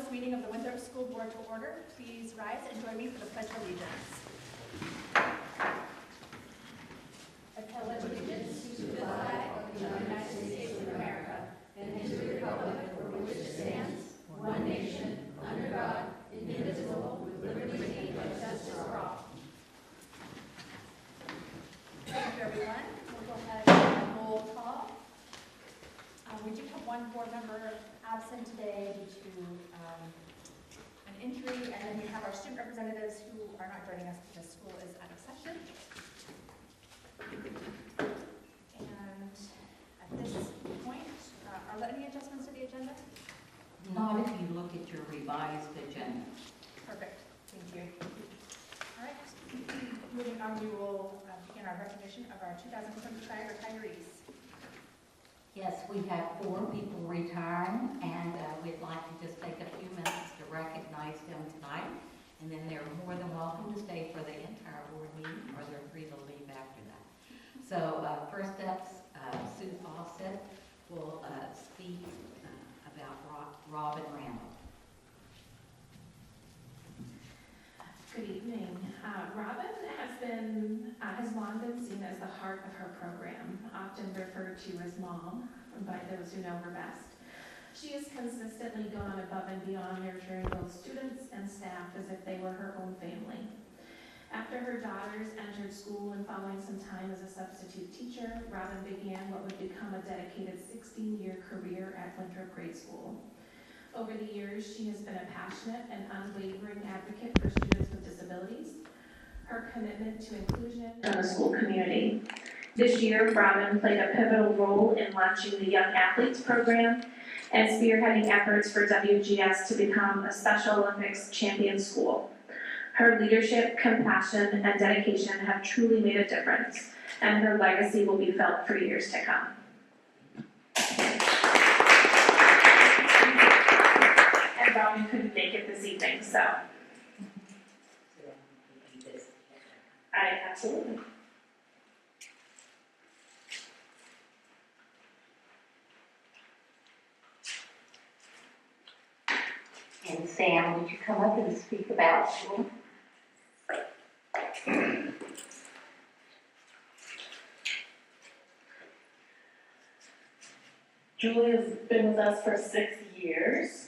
this meeting of the Winthrop School Board to order. Please rise and join me for the Pledge of Allegiance. I pledge allegiance to the flag of the United States of America and to the republic for which it stands, one nation, under God, indivisible, with liberty and justice for all. Thank you, everyone. We'll go ahead and roll call. We do have one board member absent today due to an injury, and then we have our student representatives who are not joining us because school is out of session. And at this point, are there any adjustments to the agenda? Not if you look at your revised agenda. Perfect. Thank you. All right. Moving on, we will begin our recognition of our 2025 retirees. Yes, we have 4 people retiring, and we'd like to just take a few minutes to recognize them tonight. And then they're more than welcome to stay for the entire board meeting, or they're free to leave after that. So first up, Sue Fawcett will speak about Robin Rambler. Good evening. Robin has long been seen as the heart of her program, often referred to as Mom by those who know her best. She has consistently gone above and beyond, nurturing both students and staff as if they were her own family. After her daughters entered school and following some time as a substitute teacher, Robin began what would become a dedicated 16-year career at Winthrop Grade School. Over the years, she has been a passionate and unwavering advocate for students with disabilities. Her commitment to inclusion in the school community. This year, Robin played a pivotal role in launching the Young Athletes program and spearheading efforts for WGS to become a Special Olympics champion school. Her leadership, compassion, and dedication have truly made a difference, and her legacy will be felt for years to come. And Robin couldn't make it this evening, so absolutely. And Sam, would you come up and speak about school? Julia's been with us for 6 years,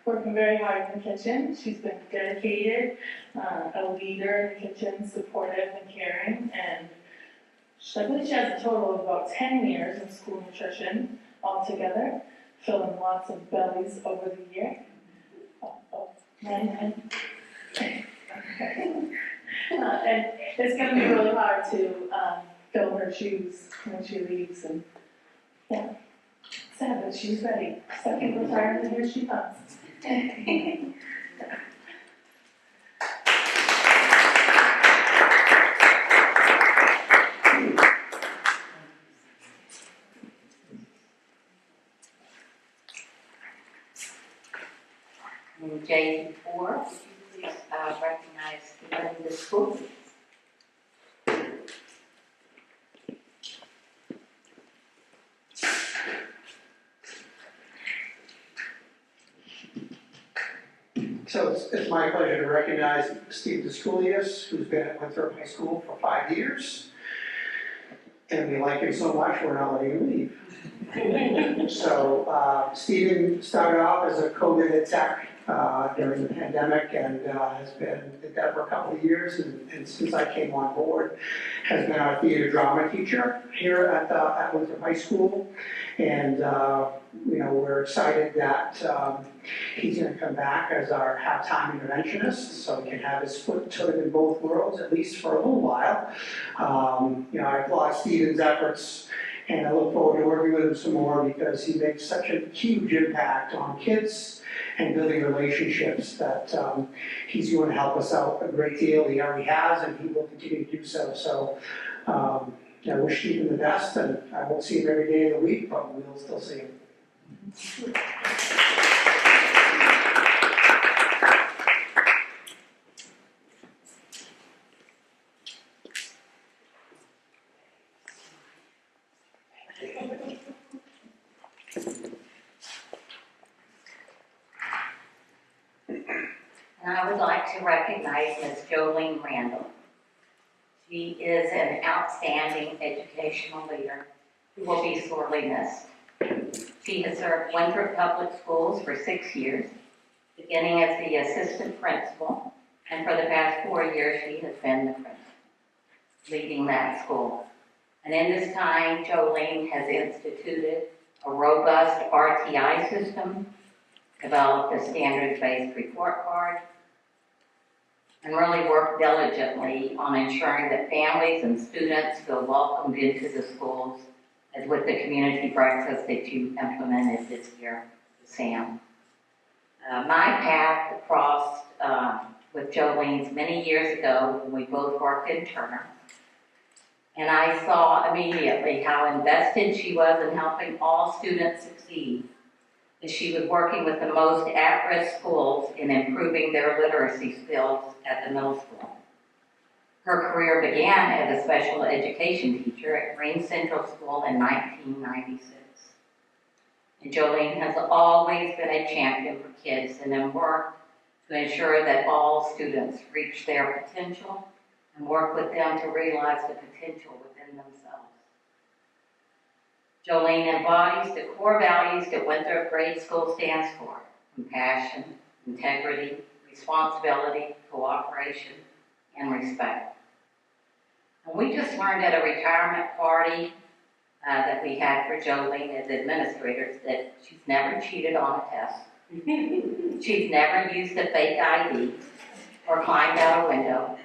working very hard in the kitchen. She's been dedicated, a leader in the kitchen, supportive and caring, and I believe she has a total of about 10 years in school nutrition altogether, filling lots of bellies over the year. And it's going to be really hard to fill her shoes when she leaves, and yeah. Sad, but she's ready. Second retirement, here she comes. And Jason Ford, would you please recognize the school? So it's my pleasure to recognize Steve Descoulias, who's been at Winthrop High School for 5 years. And we like him so much, we're not letting him leave. So Steven started off as a co-ed tech during the pandemic and has been at that for a couple of years. And since I came on board, has been our theater drama teacher here at Winthrop High School. And we're excited that he's going to come back as our halftime interventionist, so he can have his foot sort of in both worlds, at least for a little while. I applaud Steven's efforts, and I look forward to working with him some more because he makes such a huge impact on kids and building relationships that he's going to help us out a great deal. He already has, and he will continue to do so. So I wish Stephen the best, and I won't see him every day of the week, but we'll still see him. And I would like to recognize Ms. Jolene Randall. She is an outstanding educational leader who will be sorely missed. She has served Winthrop Public Schools for 6 years, beginning as the assistant principal, and for the past 4 years she has been the principal, leading that school. And in this time, Jolene has instituted a robust RTI system, developed a standards-based report card, and really worked diligently on ensuring that families and students feel welcomed into the schools, as with the community breakfast that you implemented this year, Sam. My path crossed with Jolene's many years ago when we both worked in Turner. And I saw immediately how invested she was in helping all students succeed, as she was working with the most at-risk schools in improving their literacy skills at the middle school. Her career began as a special education teacher at Green Central School in 1996. And Jolene has always been a champion for kids and then worked to ensure that all students reach their potential and work with them to realize the potential within themselves. Jolene embodies the core values that Winthrop Grade School stands for: compassion, integrity, responsibility, cooperation, and respect. And we just learned at a retirement party that we had for Jolene as administrators that she's never cheated on a test. She's never used a fake ID or climbed out a window.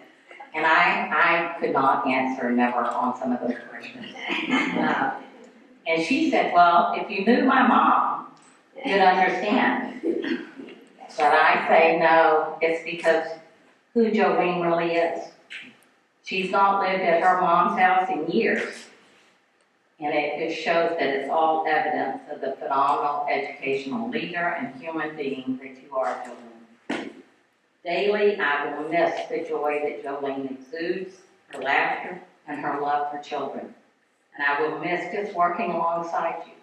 And I could not answer never on some of those questions. And she said, well, if you knew my mom, you'd understand. But I say no, it's because who Jolene really is. She's not lived at her mom's house in years. And it shows that it's all evidence of the phenomenal educational leader and human being that you are, Jolene. Daily, I will miss the joy that Jolene exudes, her laughter, and her love for children. And I will miss just working alongside you.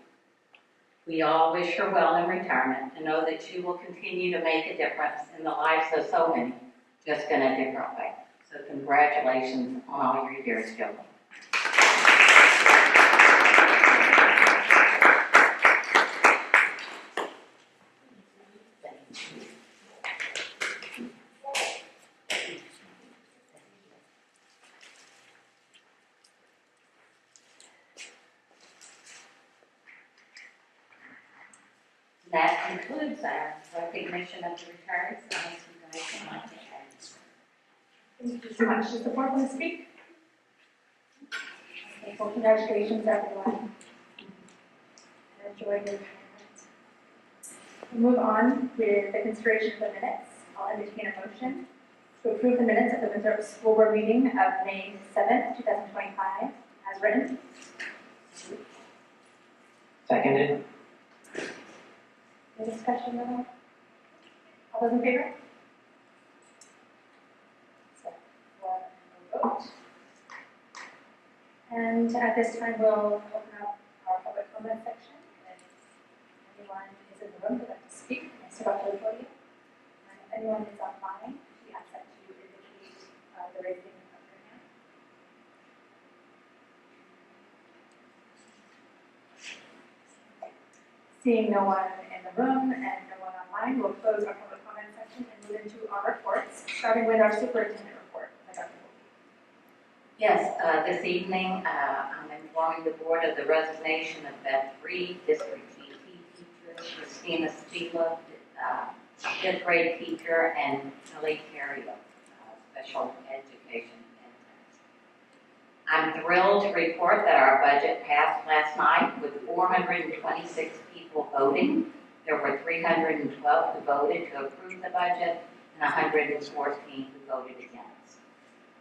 We all wish her well in retirement and know that she will continue to make a difference in the lives of so many, just in a different way. So congratulations on all your years, Jolene. That concludes our recognition of the retirees. Unless you guys would like to add. Thank you so much. Does the board want to speak? Okay, well, congratulations, everyone. And enjoy your retirement. We'll move on with the consideration of the minutes. I'll entertain a motion to approve the minutes of the Winthrop School Board meeting of May 7th, 2025, as written. Seconded. Any discussion at all? All those in favor? So, we'll vote. And at this time, we'll open up our public comment section. If anyone is in the room who'd like to speak, step up to the podium. And if anyone is online, we ask that you indicate the raising of your hand. Seeing no one in the room and no one online, we'll close our public comment section and move into our reports, starting with our superintendent report. Yes, this evening, I'm informing the board of the resignation of Beth Reed, district GT teacher, Christina Stila, fifth grade teacher, and Kelly Terrio, special education intern. I'm thrilled to report that our budget passed last night with 426 people voting. There were 312 who voted to approve the budget and 114 who voted against.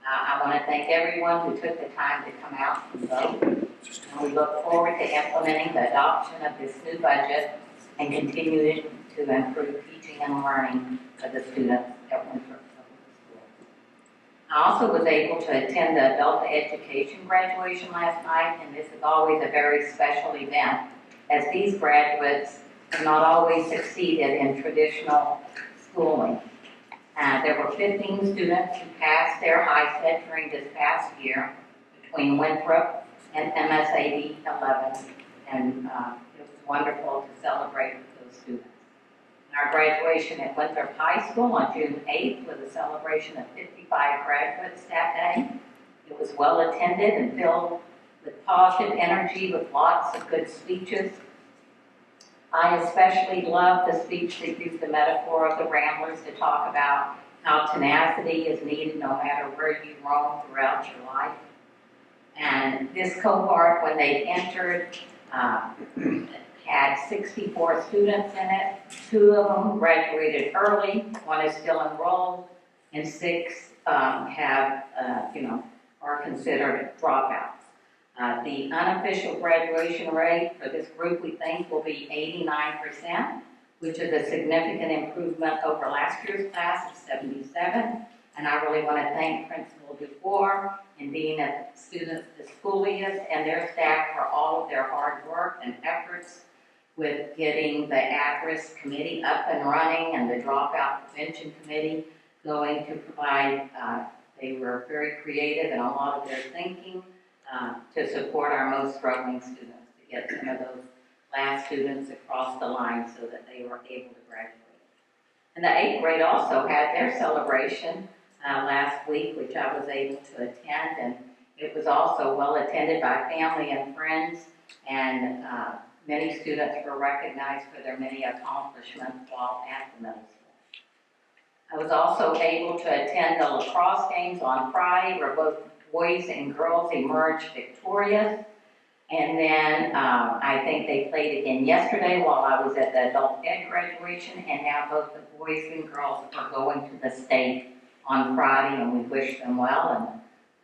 I want to thank everyone who took the time to come out and vote. And we look forward to implementing the adoption of this new budget and continuing to improve teaching and learning for the students at Winthrop Public School. I also was able to attend the adult education graduation last night, and this is always a very special event, as these graduates have not always succeeded in traditional schooling. There were 15 students who passed their HISET during this past year between Winthrop and MSAD 11, and it was wonderful to celebrate with those students. Our graduation at Winthrop High School on June 8th was a celebration of 55 graduates that day. It was well attended and filled with positive energy with lots of good speeches. I especially loved the speech that used the metaphor of the Ramblers to talk about how tenacity is needed no matter where you roam throughout your life. And this cohort, when they entered, had 64 students in it. 2 of them graduated early, 1 is still enrolled, and 6 are considered dropouts. The unofficial graduation rate for this group, we think, will be 89%, which is a significant improvement over last year's class of 77. And I really want to thank Principal Dufour and Dean of Students Schoolius and their staff for all of their hard work and efforts with getting the at-risk committee up and running and the dropout prevention committee going to provide, they were very creative in a lot of their thinking to support our most struggling students, to get some of those last students across the line so that they were able to graduate. And the 8th grade also had their celebration last week, which I was able to attend, and it was also well attended by family and friends, and many students were recognized for their many accomplishments while at the middle school. I was also able to attend the lacrosse games on Friday, where both boys and girls emerged victorious. And then I think they played again yesterday while I was at the adult ed graduation, and now both the boys and girls are going to the state on Friday, and we wish them well,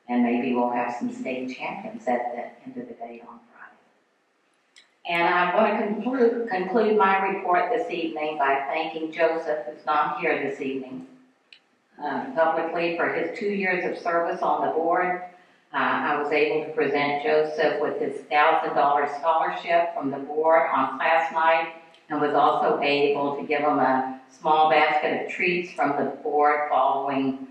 and maybe we'll have some state champions at the end of the day on Friday. And I want to conclude my report this evening by thanking Joseph, who's not here this evening, publicly for his 2 years of service on the board. I was able to present Joseph with his $1,000 scholarship from the board on class night, and was also able to give him a small basket of treats from the board following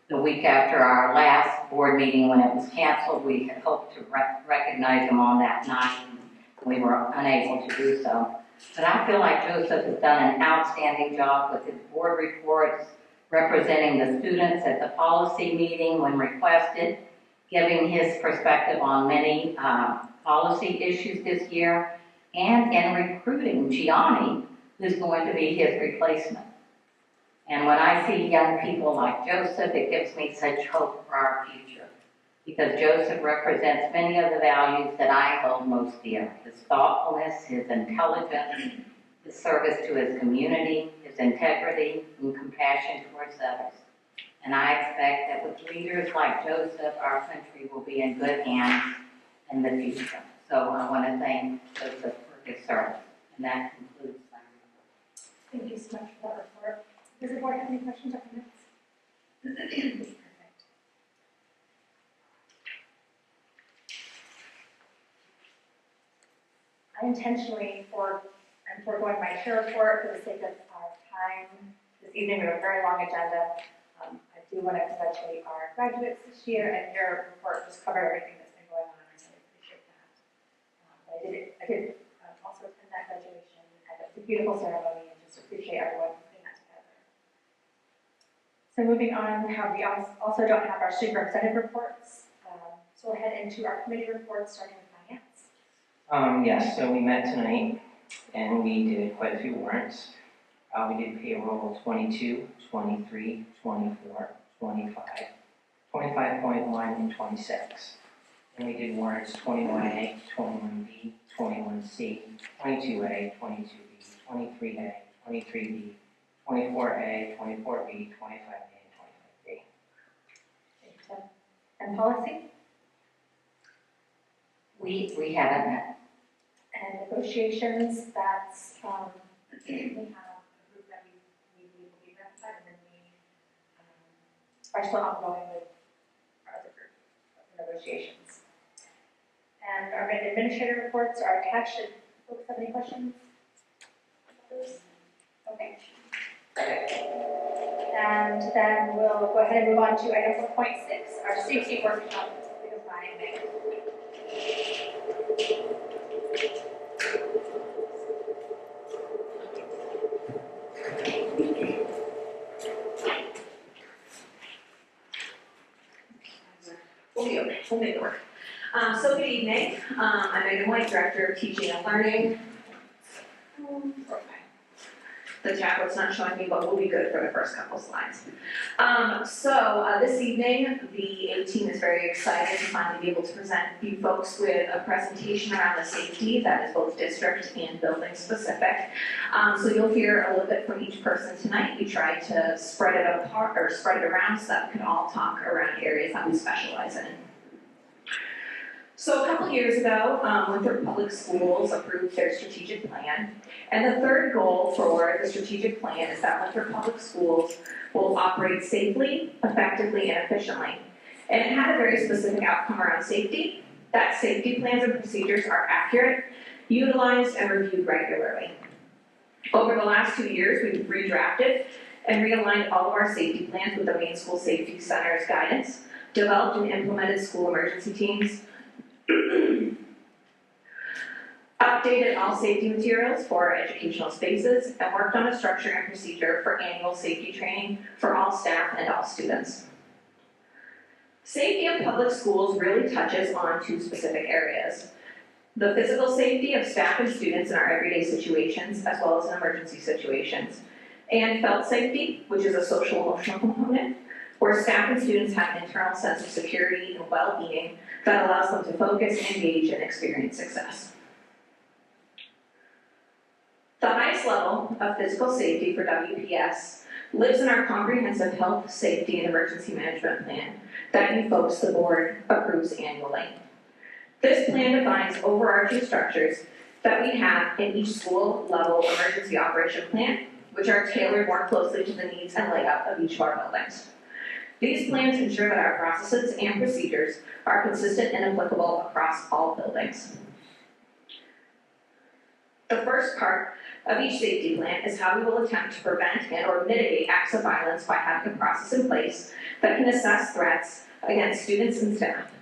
the week after our last board meeting when it was canceled. We had hoped to recognize him on that night, and we were unable to do so. But I feel like Joseph has done an outstanding job with his board reports, representing the students at the policy meeting when requested, giving his perspective on many policy issues this year, and in recruiting Gianni, who's going to be his replacement. And when I see young people like Joseph, it gives me such hope for our future, because Joseph represents many of the values that I hold most dear: his thoughtfulness, his intelligence, his service to his community, his integrity, and compassion towards others. And I expect that with leaders like Joseph, our country will be in good hands in the future. So I want to thank Joseph for his service. And that concludes my report. Thank you so much for that report. Does the board have any questions or comments? Perfect. I intentionally I'm foregoing my chair report for the sake of our time this evening. We have a very long agenda. I do want to congratulate our graduates this year, and your report just covered everything that's been going on, and I appreciate that. I did also attend that graduation, and it was a beautiful ceremony, and just appreciate everyone putting that together. So moving on, we also don't have our student representative reports. So we'll head into our committee reports, starting with finance. Yes, so we met tonight and we did quite a few warrants. We did payroll 22, 23, 24, 25, 25.1, and 26. And we did warrants 21A, 21B, 21C, 22A, 22B, 23A, 23B, 24A, 24B, 25A, and 25B. Thank you, Tim. And policy We haven't met. and negotiations, that's, we have a group that we will be ratified, and then we are still ongoing with our other group of negotiations. And our administrative reports are attached. Should folks have any questions? Okay. And then we'll go ahead and move on to item 4.6, our safety workshop by Megan. We'll make it work. So good evening. I'm Megan White, Director of Teaching and Learning. The tablet's not showing me, but we'll be good for the first couple slides. This evening, the A team is very excited to finally be able to present you folks with a presentation around the safety that is both district and building specific. So you'll hear a little bit from each person tonight. We tried to spread it apart or spread it around so that we can all talk around areas that we specialize in. So a couple years ago, Winthrop Public Schools approved their strategic plan. And the third goal for the strategic plan is that Winthrop Public Schools will operate safely, effectively, and efficiently. And it had a very specific outcome around safety, that safety plans and procedures are accurate, utilized, and reviewed regularly. Over the last 2 years, we've redrafted and realigned all of our safety plans with the Main School Safety Center's guidance, developed and implemented school emergency teams, updated all safety materials for our educational spaces, and worked on a structure and procedure for annual safety training for all staff and all students. Safety in public schools really touches on 2 specific areas: the physical safety of staff and students in our everyday situations, as well as in emergency situations, and felt safety, which is a social emotional component, where staff and students have an internal sense of security and well-being that allows them to focus, engage, and experience success. The highest level of physical safety for WPS lives in our comprehensive health, safety, and emergency management plan that you folks, the board, approves annually. This plan defines overarching structures that we have in each school level emergency operation plan, which are tailored more closely to the needs and layout of each of our buildings. These plans ensure that our processes and procedures are consistent and applicable across all buildings. The first part of each safety plan is how we will attempt to prevent and or mitigate acts of violence by having a process in place that can assess threats against students and staff.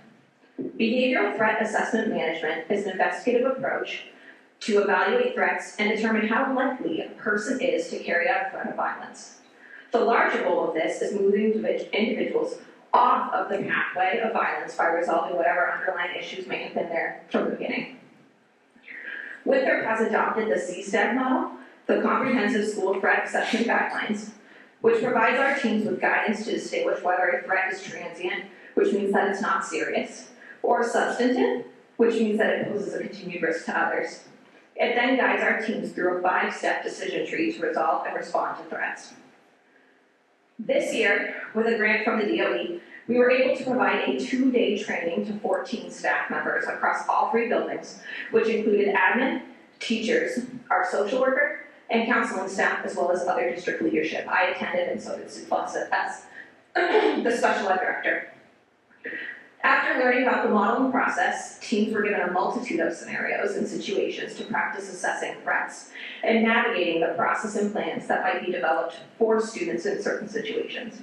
Behavioral threat assessment management is an investigative approach to evaluate threats and determine how likely a person is to carry out a threat of violence. The larger goal of this is moving individuals off of the pathway of violence by resolving whatever underlying issues may have been there from the beginning. Winthrop has adopted the CSTED model, the Comprehensive School Threat Assessment Guidelines, which provides our teams with guidance to distinguish whether a threat is transient, which means that it's not serious, or substantive, which means that it poses a continued risk to others. It then guides our teams through a 5-step decision tree to resolve and respond to threats. This year, with a grant from the DOE, we were able to provide a 2-day training to 14 staff members across all 3 buildings, which included admin, teachers, our social worker, and counseling staff, as well as other district leadership. I attended, and so did Sue Fawcett as the special ed director. After learning about the model and process, teams were given a multitude of scenarios and situations to practice assessing threats and navigating the process and plans that might be developed for students in certain situations.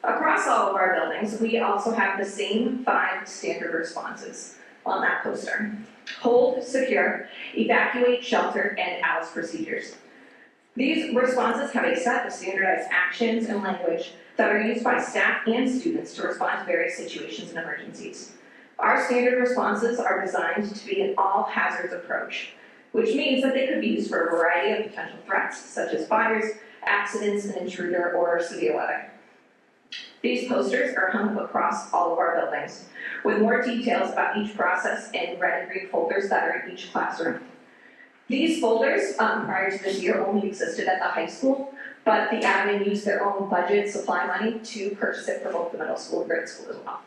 Across all of our buildings, we also have the same 5 standard responses on that poster: hold, secure, evacuate, shelter, and ALICE procedures. These responses have a set of standardized actions and language that are used by staff and students to respond to various situations and emergencies. Our standard responses are designed to be an all-hazards approach, which means that they could be used for a variety of potential threats, such as fires, accidents, an intruder, or severe weather. These posters are hung up across all of our buildings, with more details about each process in red and green folders that are in each classroom. These folders, prior to this year, only existed at the high school, but the admin used their own budget supply money to purchase it for both the middle school and grade school as well.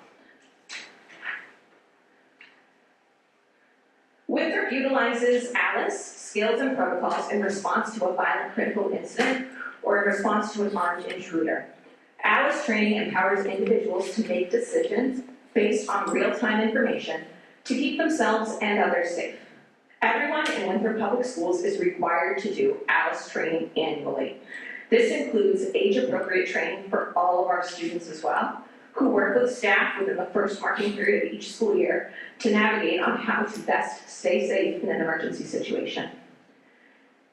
Winthrop utilizes ALICE skills and protocols in response to a violent critical incident or in response to an armed intruder. ALICE training empowers individuals to make decisions based on real-time information to keep themselves and others safe. Everyone in Winthrop Public Schools is required to do ALICE training annually. This includes age-appropriate training for all of our students as well, who work with staff within the first marking period of each school year to navigate on how to best stay safe in an emergency situation.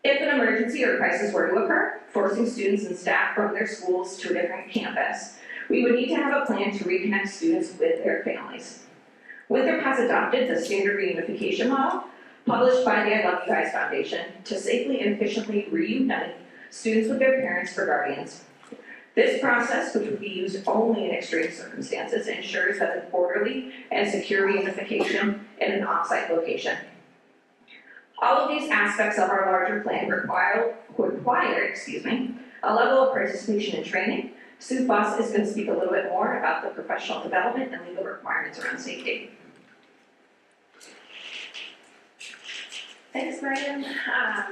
If an emergency or crisis were to occur, forcing students and staff from their schools to a different campus, we would need to have a plan to reconnect students with their families. Winthrop has adopted the standard reunification model published by the I Love You Guys Foundation to safely and efficiently reunite students with their parents or guardians. This process, which would be used only in extreme circumstances, ensures that an orderly and secure reunification in an off-site location. All of these aspects of our larger plan require a level of participation and training. Sue Foss is going to speak a little bit more about the professional development and legal requirements around safety. Thanks, Megan.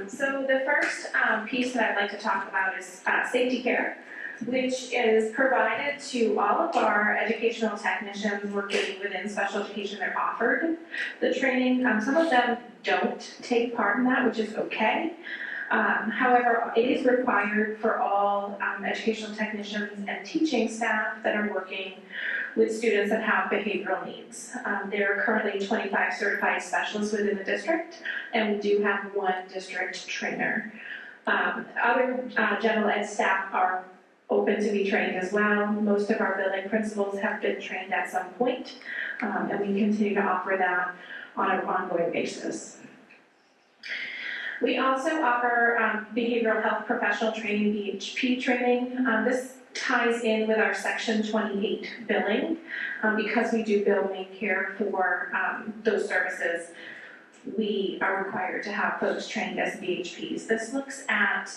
So the first piece that I'd like to talk about is safety care, which is provided to all of our educational technicians working within special education. They're offered the training. Some of them don't take part in that, which is okay. However, it is required for all educational technicians and teaching staff that are working with students that have behavioral needs. There are currently 25 certified specialists within the district, and we do have one district trainer. Other general ed staff are open to be trained as well. Most of our building principals have been trained at some point, and we continue to offer that on an ongoing basis. We also offer behavioral health professional training, BHP training. This ties in with our Section 28 billing. Because we do bill main care for those services, we are required to have folks trained as BHPs. This looks at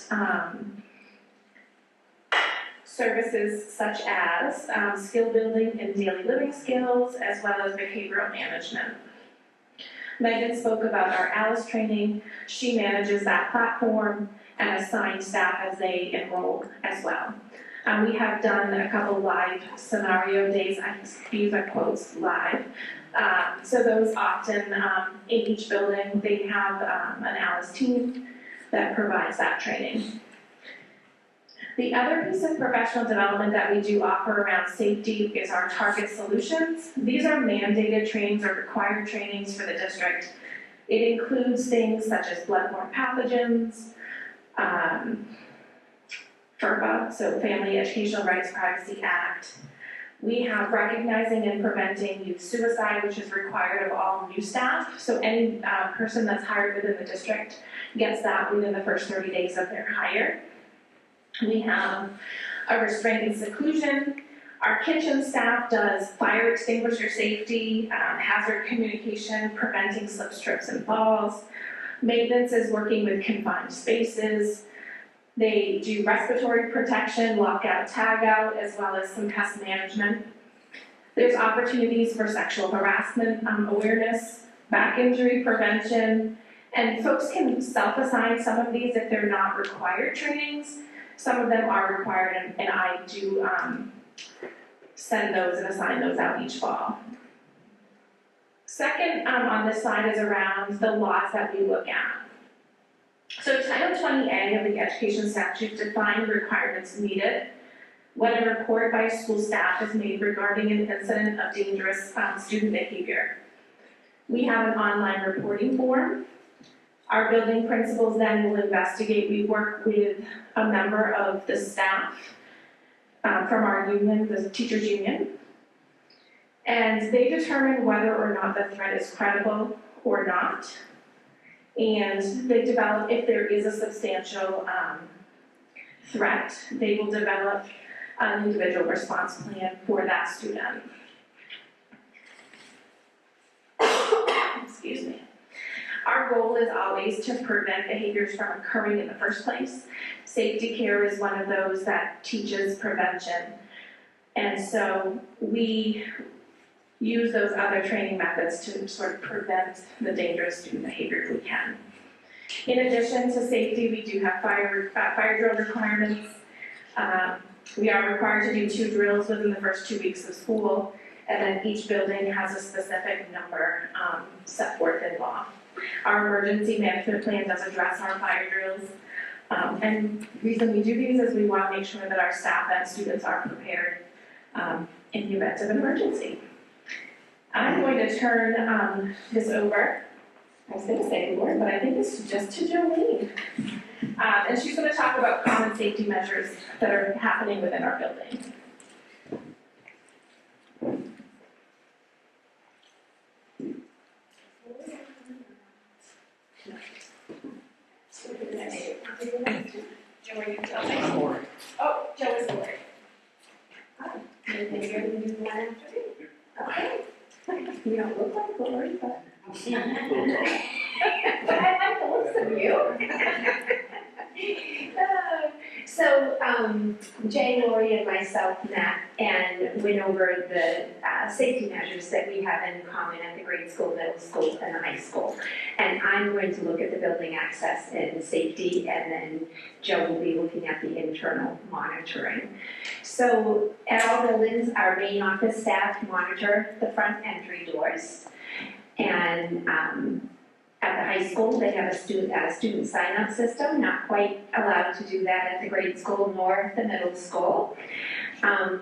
services such as skill building and daily living skills, as well as behavioral management. Megan spoke about our ALICE training. She manages that platform and assigns staff as they enroll as well. We have done a couple live scenario days. I use our quotes live. So those often in each building, they have an ALICE team that provides that training. The other piece of professional development that we do offer around safety is our target solutions. These are mandated trainings or required trainings for the district. It includes things such as bloodborne pathogens, FERPA, so Family Educational Rights Privacy Act. We have recognizing and preventing youth suicide, which is required of all new staff. So any person that's hired within the district gets that within the first 30 days of their hire. We have a restraint and seclusion. Our kitchen staff does fire extinguisher safety, hazard communication, preventing slips, trips, and falls. Maintenance is working with confined spaces. They do respiratory protection, lockout, tagout, as well as some pest management. There's opportunities for sexual harassment awareness, back injury prevention, and folks can self-assign some of these if they're not required trainings. Some of them are required, and I do send those and assign those out each fall. Second on this slide is around the laws that we look at. So Title 20A of the Education Statute defines the requirements needed when a report by school staff is made regarding an incident of dangerous student behavior. We have an online reporting form. Our building principals then will investigate. We work with a member of the staff from our union, the teachers union, and they determine whether or not the threat is credible or not. And they develop, if there is a substantial threat, they will develop an individual response plan for that student. Excuse me. Our goal is always to prevent behaviors from occurring in the first place. Safety care is one of those that teaches prevention. And so we use those other training methods to sort of prevent the dangerous student behavior if we can. In addition to safety, we do have fire drill requirements. We are required to do 2 drills within the first 2 weeks of school, and then each building has a specific number set forth in law. Our emergency management plan does address our fire drills. And the reason we do these is we want to make sure that our staff and students are prepared in the event of an emergency. I'm going to turn this over, I was going to say Lord, but I think this is just to Jolene. And she's going to talk about common safety measures that are happening within our building. Joe, are you telling? Oh, Joe is Lori. Hi. Anything you're going to do one after me? Okay. You don't look like Lori, but. But I like the looks of you. Jay, Lori, and myself met and went over the safety measures that we have in common at the grade school, middle school, and the high school. And I'm going to look at the building access and safety, and then Joe will be looking at the internal monitoring. So at all buildings, our main office staff monitor the front entry doors. And at the high school, they have a student sign-up system, not quite allowed to do that at the grade school nor the middle school.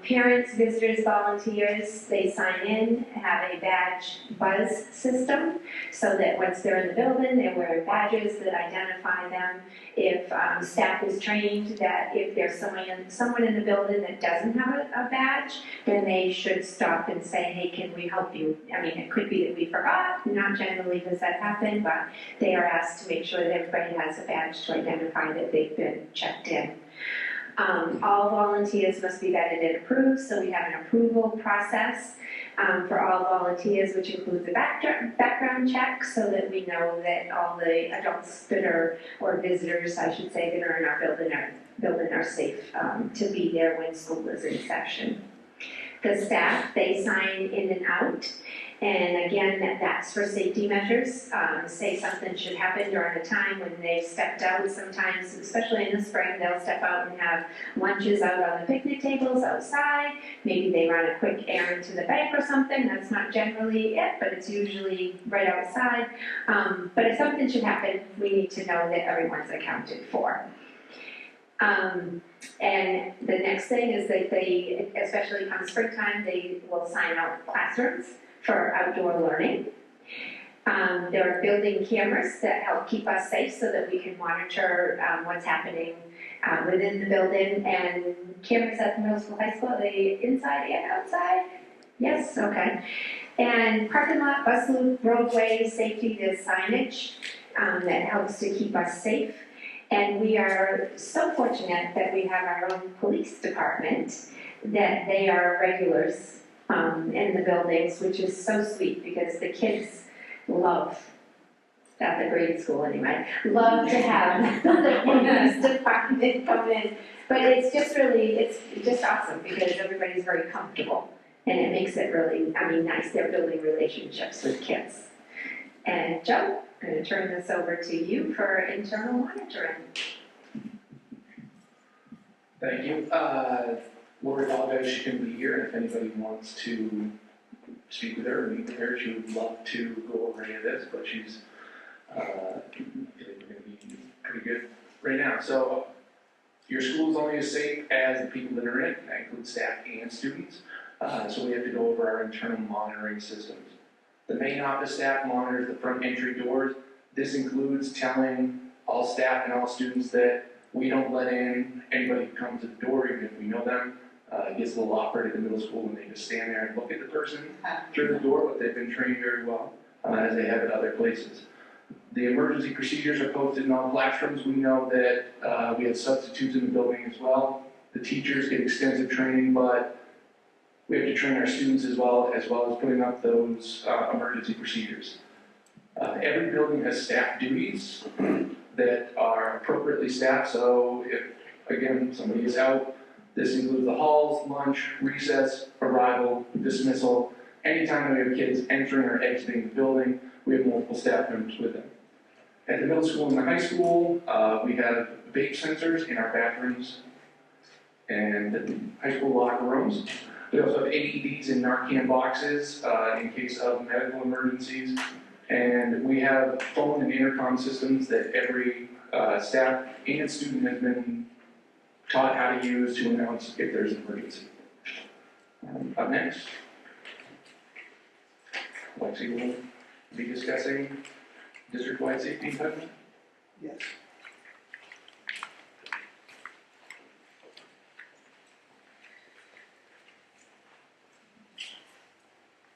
Parents, visitors, volunteers, they sign in, have a badge buzz system, so that once they're in the building, they wear badges that identify them. If staff is trained that if there's someone in the building that doesn't have a badge, then they should stop and say, hey, can we help you? I mean, it could be that we forgot, not generally does that happen, but they are asked to make sure that everybody has a badge to identify that they've been checked in. All volunteers must be vetted and approved, so we have an approval process for all volunteers, which includes a background check, so that we know that all the adults that are, or visitors, I should say, that are in our building are safe to be there when school is in session. The staff, they sign in and out. And again, that's for safety measures. Say something should happen during a time when they've stepped out. Sometimes, especially in the spring, they'll step out and have lunches out on the picnic tables outside. Maybe they run a quick errand to the bank or something. That's not generally it, but it's usually right outside. But if something should happen, we need to know that everyone's accounted for. And the next thing is that they, especially come springtime, they will sign out classrooms for outdoor learning. There are building cameras that help keep us safe so that we can monitor what's happening within the building. And cameras at the middle school, high school, are they inside and outside? Yes, okay. And parking lot, bus loop, roadway, safety, there's signage that helps to keep us safe. And we are so fortunate that we have our own police department, that they are regulars in the buildings, which is so sweet because the kids love, at the grade school anyway, love to have the police department come in. But it's just really, it's just awesome because everybody's very comfortable and it makes it really, nice. They're building relationships with kids. And Joe, I'm going to turn this over to you for internal monitoring. Thank you. Lori apologized she couldn't be here, and if anybody wants to speak with her or meet with her, she would love to go over any of this, but she's I think we're going to be pretty good right now. So your school is only as safe as the people that are in it. That includes staff and students. So we have to go over our internal monitoring systems. The main office staff monitors the front entry doors. This includes telling all staff and all students that we don't let in anybody who comes to the door, even if we know them. It gets a little awkward at the middle school when they just stand there and look at the person through the door, but they've been trained very well, as they have at other places. The emergency procedures are posted in all classrooms. We know that we have substitutes in the building as well. The teachers get extensive training, but we have to train our students as well as putting up those emergency procedures. Every building has staff duties that are appropriately staffed, so if, again, somebody is out, this includes the halls, lunch, recess, arrival, dismissal. Anytime we have kids entering or exiting the building, we have multiple staff members with them. At the middle school and the high school, we have vape sensors in our bathrooms and the high school locker rooms. We also have AEDs and Narcan boxes in case of medical emergencies. And we have phone and intercom systems that every staff and student has been taught how to use to announce if there's an emergency. Up next, Lexi will be discussing district-wide safety entitlement. Yes.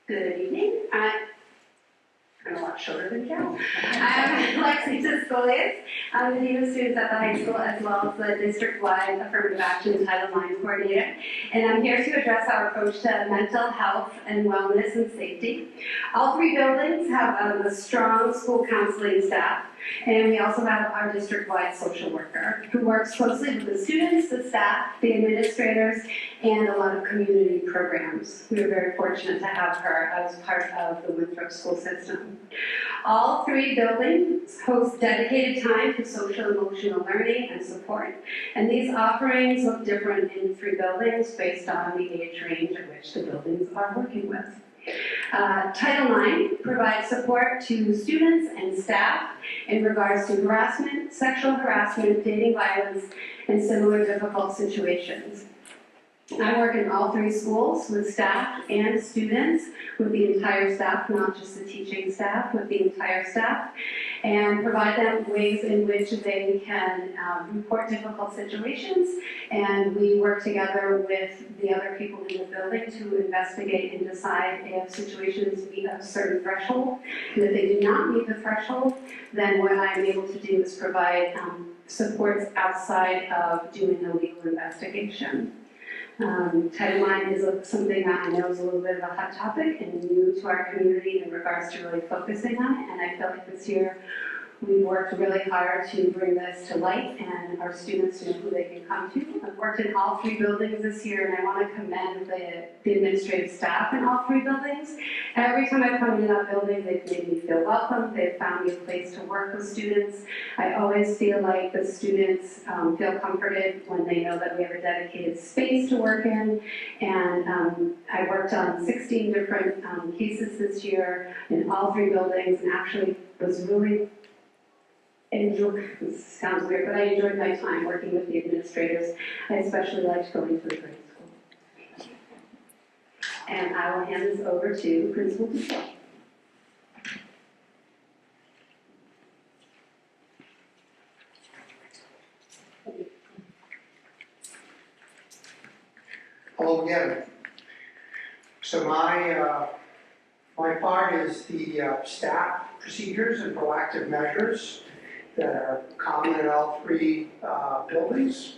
Good evening. I'm a lot shorter than Carol. I'm Lexi Tiscolius. I'm the Dean of Students at the high school as well as the district-wide Affirmative Action Title IX coordinator. And I'm here to address our approach to mental health and wellness and safety. All three buildings have a strong school counseling staff. And we also have our district-wide social worker who works closely with the students, the staff, the administrators, and a lot of community programs. We are very fortunate to have her as part of the Winthrop school system. All three buildings host dedicated time for social and emotional learning and support. And these offerings look different in three buildings based on the age range at which the buildings are working with. Title IX provides support to students and staff in regards to harassment, sexual harassment, dating violence, and similar difficult situations. I work in all three schools with staff and students, with the entire staff, not just the teaching staff, with the entire staff, and provide them ways in which they can report difficult situations. And we work together with the other people in the building to investigate and decide if situations meet a certain threshold. And if they do not meet the threshold, then what I'm able to do is provide supports outside of doing a legal investigation. Title IX is something that I know is a little bit of a hot topic and new to our community in regards to really focusing on it, and I feel like this year we've worked really hard to bring this to light and our students know who they can come to. I've worked in all three buildings this year, and I want to commend the administrative staff in all three buildings. Every time I come into that building, they've made me feel welcome. They've found me a place to work with students. I always feel like the students feel comforted when they know that we have a dedicated space to work in. And I worked on 16 different cases this year in all three buildings, and actually was really this sounds weird, but I enjoyed my time working with the administrators. I especially liked going to the grade school. And I will hand this over to Principal Tiscolius. Hello again. So my part is the staff procedures and proactive measures that are common in all three buildings.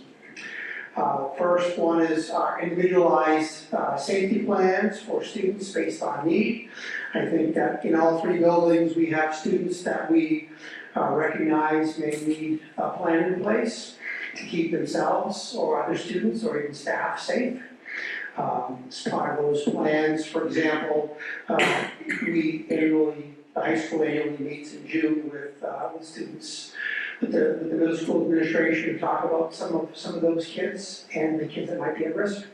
First one is our individualized safety plans for students based on need. I think that in all three buildings we have students that we recognize may need a plan in place to keep themselves or other students or even staff safe. As part of those plans, for example, the high school annually meets in June with students, with the middle school administration to talk about some of those kids and the kids that might be at risk.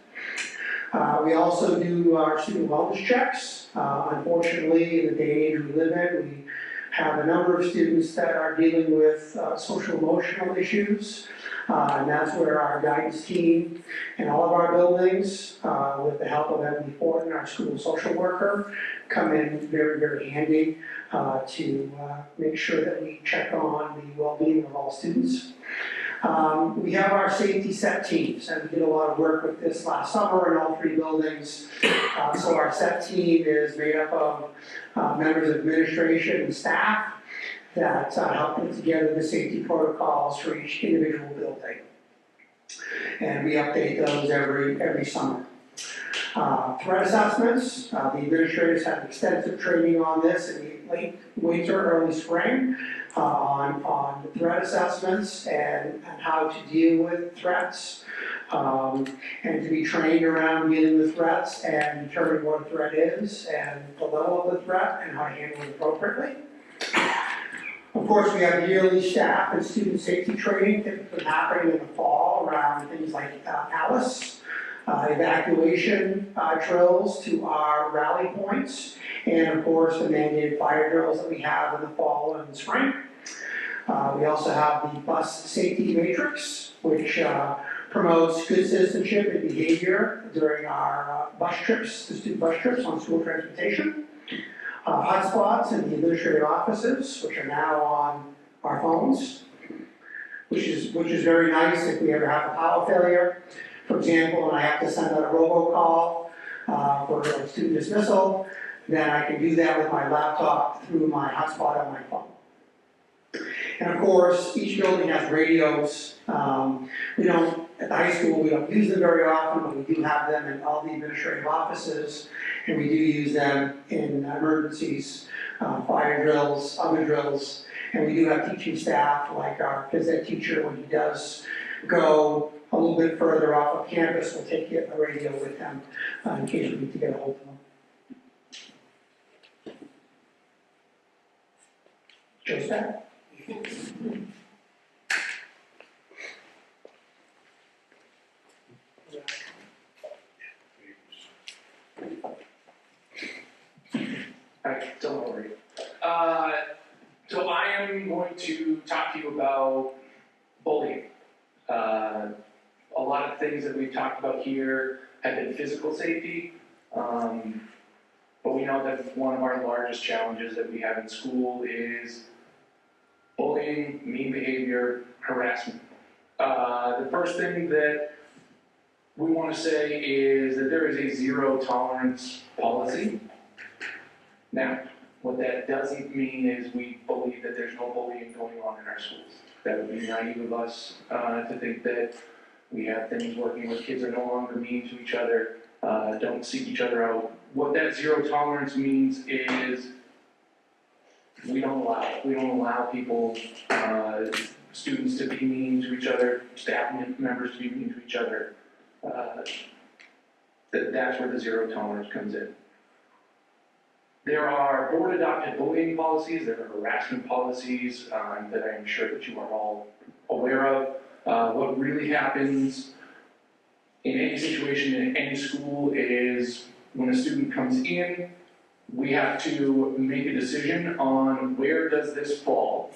We also do our student wellness checks. Unfortunately, in the day and age we live in, we have a number of students that are dealing with social emotional issues. And that's where our guidance team in all of our buildings, with the help of Emily Fortin, our school social worker, come in very, very handy to make sure that we check on the well-being of all students. We have our safety set teams, and we did a lot of work with this last summer in all three buildings. So our set team is made up of members of administration and staff that help put together the safety protocols for each individual building. And we update those every summer. Threat assessments, the administrators have extensive training on this in the late winter, early spring, on the threat assessments and how to deal with threats, and to be trained around dealing with threats and determine what a threat is and the level of the threat and how to handle it appropriately. Of course, we have yearly staff and student safety training typically happening in the fall around things like ALICE, evacuation drills to our rally points, and of course the mandated fire drills that we have in the fall and the spring. We also have the bus safety matrix, which promotes good citizenship and behavior during our bus trips, the student bus trips on school transportation. Hotspots in the administrative offices, which are now on our phones, which is very nice if we ever have a power failure. For example, when I have to send out a robocall for a student dismissal, then I can do that with my laptop through my hotspot on my phone. And of course, each building has radios. We don't, at the high school, we don't use them very often, but we do have them in all the administrative offices, and we do use them in emergencies, fire drills, other drills, and we do have teaching staff, like our phys ed teacher, when he does go a little bit further off of campus, we'll take a radio with them in case we need to get a hold of them. Joe's back. Don't worry. So I am going to talk to you about bullying. A lot of things that we've talked about here have been physical safety, but we know that one of our largest challenges that we have in school is bullying, mean behavior, harassment. The first thing that we want to say is that there is a zero tolerance policy. Now, what that doesn't mean is we believe that there's no bullying going on in our schools. That would be naive of us to think that we have things working where kids are no longer mean to each other, don't seek each other out. What that zero tolerance means is we don't allow people, students to be mean to each other, staff members to be mean to each other. That's where the zero tolerance comes in. There are board-adopted bullying policies, there are harassment policies that I am sure that you are all aware of. What really happens in any situation in any school is when a student comes in, we have to make a decision on where does this fall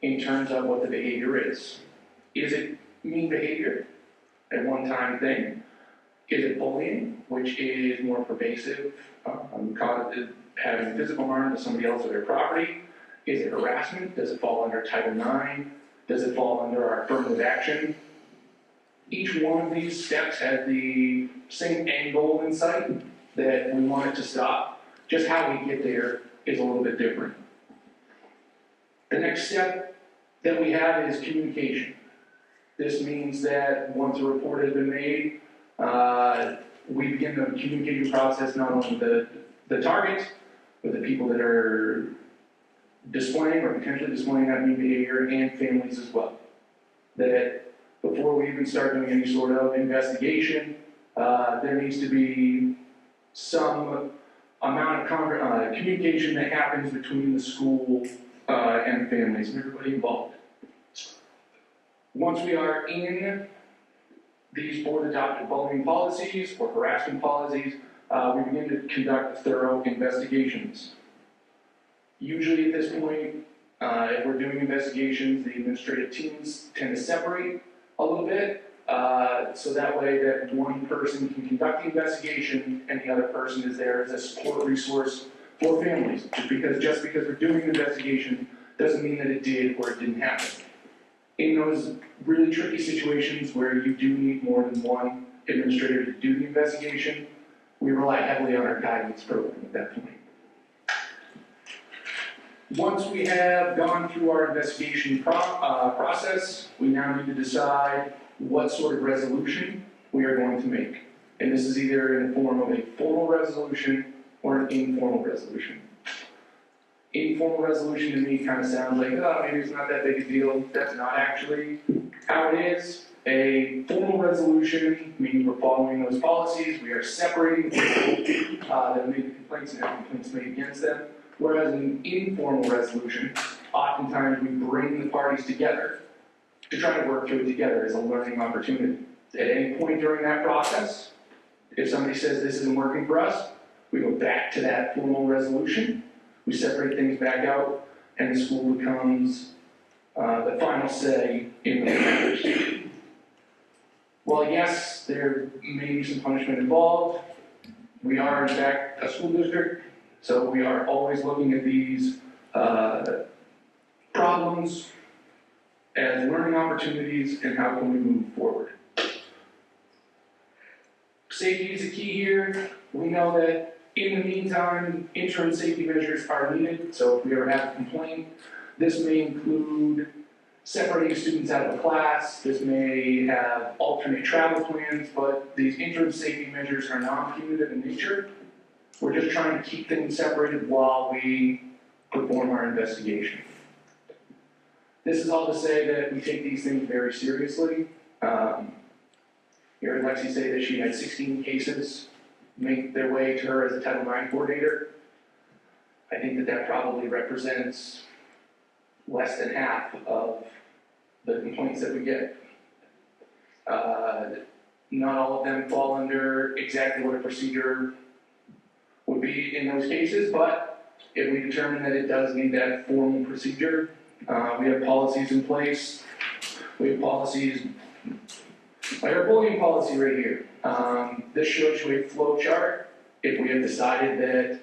in terms of what the behavior is. Is it mean behavior, a one-time thing? Is it bullying, which is more pervasive, having physical harm to somebody else or their property? Is it harassment? Does it fall under Title IX? Does it fall under our affirmative action? Each one of these steps has the same end goal in sight, that we want it to stop. Just how we get there is a little bit different. The next step that we have is communication. This means that once a report has been made, we begin the communication process not only with the target, but the people that are displaying or potentially displaying that mean behavior, and families as well. That before we even start doing any sort of investigation, there needs to be some amount of communication that happens between the school and the families and everybody involved. Once we are in these board-adopted bullying policies or harassment policies, we begin to conduct thorough investigations. Usually at this point, if we're doing investigations, the administrative teams tend to separate a little bit, so that way that one person can conduct the investigation and the other person is there as a support resource for families. Just because we're doing an investigation doesn't mean that it did or it didn't happen. In those really tricky situations where you do need more than one administrator to do the investigation, we rely heavily on our guidance program at that point. Once we have gone through our investigation process, we now need to decide what sort of resolution we are going to make. And this is either in the form of a formal resolution or an informal resolution. Informal resolution to me kind of sounds like, oh, maybe it's not that big a deal. That's not actually how it is. A formal resolution means we're following those policies. We are separating people that made the complaints and have complaints made against them. Whereas an informal resolution, oftentimes we bring the parties together to try to work through it together as a learning opportunity. At any point during that process, if somebody says this isn't working for us, we go back to that formal resolution, we separate things back out, and the school becomes the final say in the matters. While yes, there may be some punishment involved, we are in fact a school district, so we are always looking at these problems as learning opportunities and how can we move forward. Safety is a key here. We know that in the meantime, interim safety measures are needed, so if we ever have a complaint, this may include separating students out of a class, this may have alternate travel plans, but these interim safety measures are non-punitive in nature. We're just trying to keep things separated while we perform our investigation. This is all to say that we take these things very seriously. You heard Lexi say that she had 16 cases make their way to her as a Title IX coordinator. I think that that probably represents less than half of the complaints that we get. Not all of them fall under exactly what a procedure would be in those cases, but if we determine that it does need that formal procedure, we have policies in place. We have policies, like our bullying policy right here. This shows you a flow chart. If we have decided that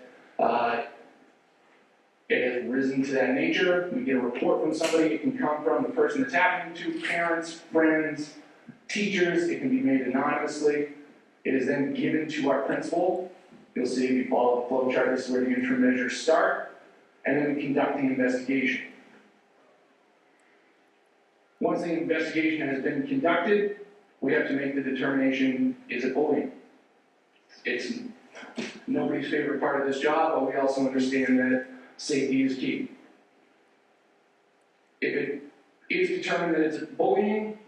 it has risen to that nature, we get a report from somebody. It can come from the person that's happening to, parents, friends, teachers. It can be made anonymously. It is then given to our principal. You'll see if you follow the flow chart, this is where the interim measures start, and then we conduct the investigation. Once the investigation has been conducted, we have to make the determination, is it bullying? It's nobody's favorite part of this job, but we also understand that safety is key. If it is determined that it's bullying,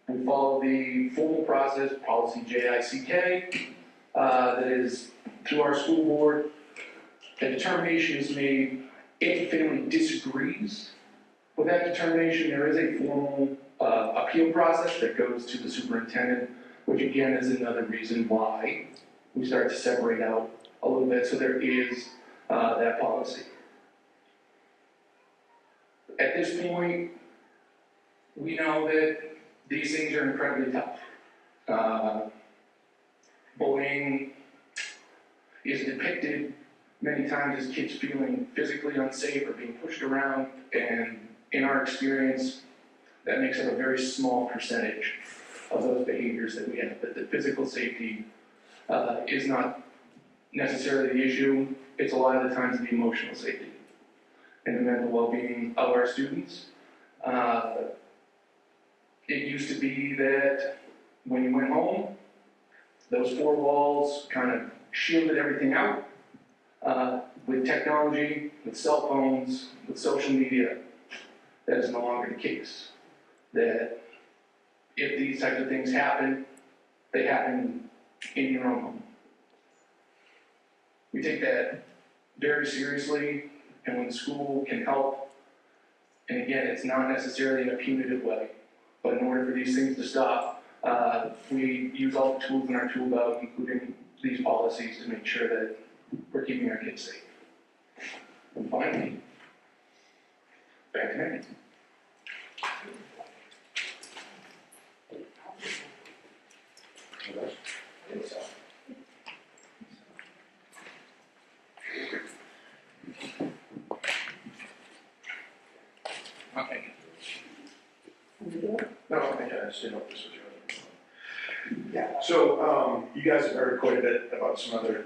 we follow the formal process, policy JICK, that is through our school board. A determination is made if the family disagrees with that determination. There is a formal appeal process that goes to the superintendent, which again is another reason why we start to separate out a little bit, so there is that policy. At this point, we know that these things are incredibly tough. Bullying is depicted many times as kids feeling physically unsafe or being pushed around, and in our experience, that makes up a very small percentage of those behaviors that we have. But the physical safety is not necessarily the issue. It's a lot of the times the emotional safety and the mental well-being of our students. It used to be that when you went home, those four walls kind of shielded everything out. With technology, with cell phones, with social media, that is no longer the case. That if these types of things happen, they happen in your own home. We take that very seriously, and when school can help, and again, it's not necessarily in a punitive way, but in order for these things to stop, we use all the tools in our tool belt, including these policies, to make sure that we're keeping our kids safe. And finally, back to Megan. Okay. No, I just didn't know if this was your. Yeah, so you guys have heard quite a bit about some other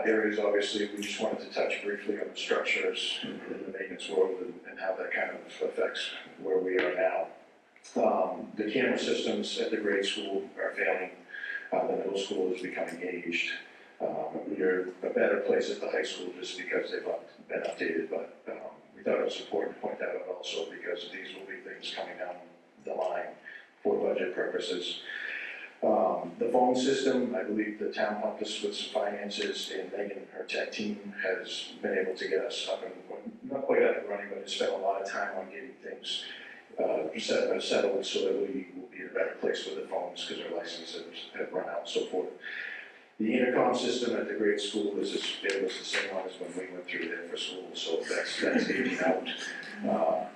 areas, obviously. We just wanted to touch briefly on the structures in the maintenance world and how that kind of affects where we are now. The camera systems at the grade school are failing. The middle school is becoming aged. We're a better place at the high school just because they've been updated, but we thought it was important to point that out also because these will be things coming down the line for budget purposes. The phone system, I believe the town helped us with some finances, and Megan and her tech team has been able to get us up and not quite up and running, but has spent a lot of time on getting things settled so that we will be in a better place with the phones because our licenses have run out and so forth. The intercom system at the grade school is it was the same one as when we went through there for school, so that's aging out.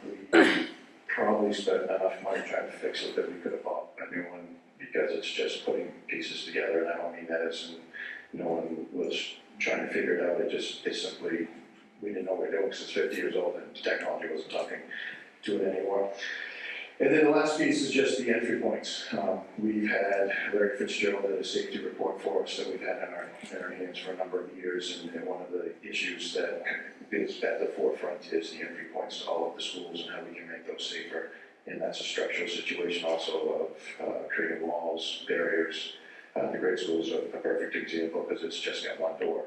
We probably spent enough money trying to fix it that we could have bought a new one, because it's just putting pieces together, and I don't mean that as in no one was trying to figure it out, it's simply, we didn't know what we were doing, because it's 50 years old and technology wasn't talking to it anymore. And then the last piece is just the entry points. We've had Larry Fitzgerald did a safety report for us that we've had in our hands for a number of years, and one of the issues that is at the forefront is the entry points to all of the schools and how we can make those safer. And that's a structural situation also of creating walls, barriers. The grade school is a perfect example because it's just got one door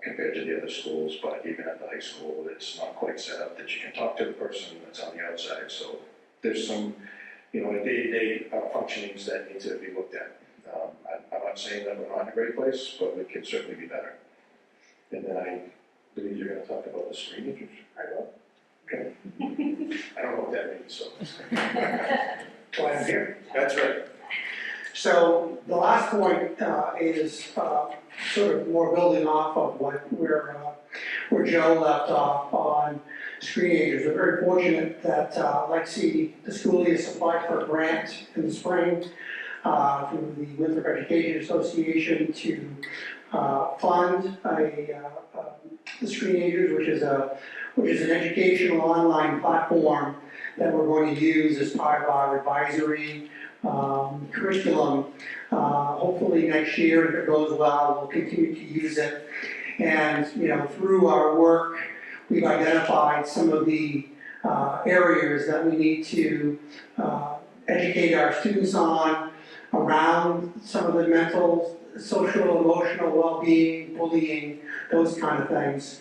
compared to the other schools, but even at the high school, it's not quite set up that you can talk to the person that's on the outside. So there's some, day-to-day functionings that need to be looked at. I'm not saying that we're not in a great place, but we can certainly be better. And then I believe you're going to talk about the screen issues. I will. Okay. I don't know what that means, so. That's why I'm here. That's right. So the last point is sort of more building off of where Joe left off on screenagers. We're very fortunate that Lexi, the school has applied for a grant in the spring through the Winthrop Education Association to fund the screenagers, which is an educational online platform that we're going to use as part of our advisory curriculum. Hopefully next year, if it goes well, we'll continue to use it. And through our work, we've identified some of the areas that we need to educate our students on around some of the mental, social, emotional well-being, bullying, those kind of things.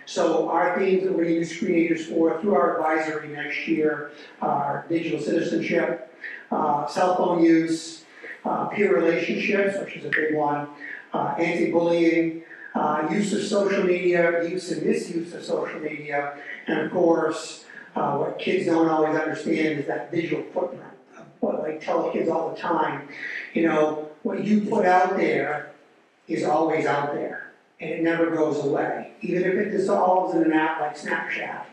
So our themes that we're going to use screenagers for through our advisory next year are digital citizenship, cell phone use, peer relationships, which is a big one, anti-bullying, use of social media, use and misuse of social media, and of course, what kids don't always understand is that digital footprint. What I tell kids all the time, what you put out there is always out there, and it never goes away. Even if it dissolves in an app like Snapchat.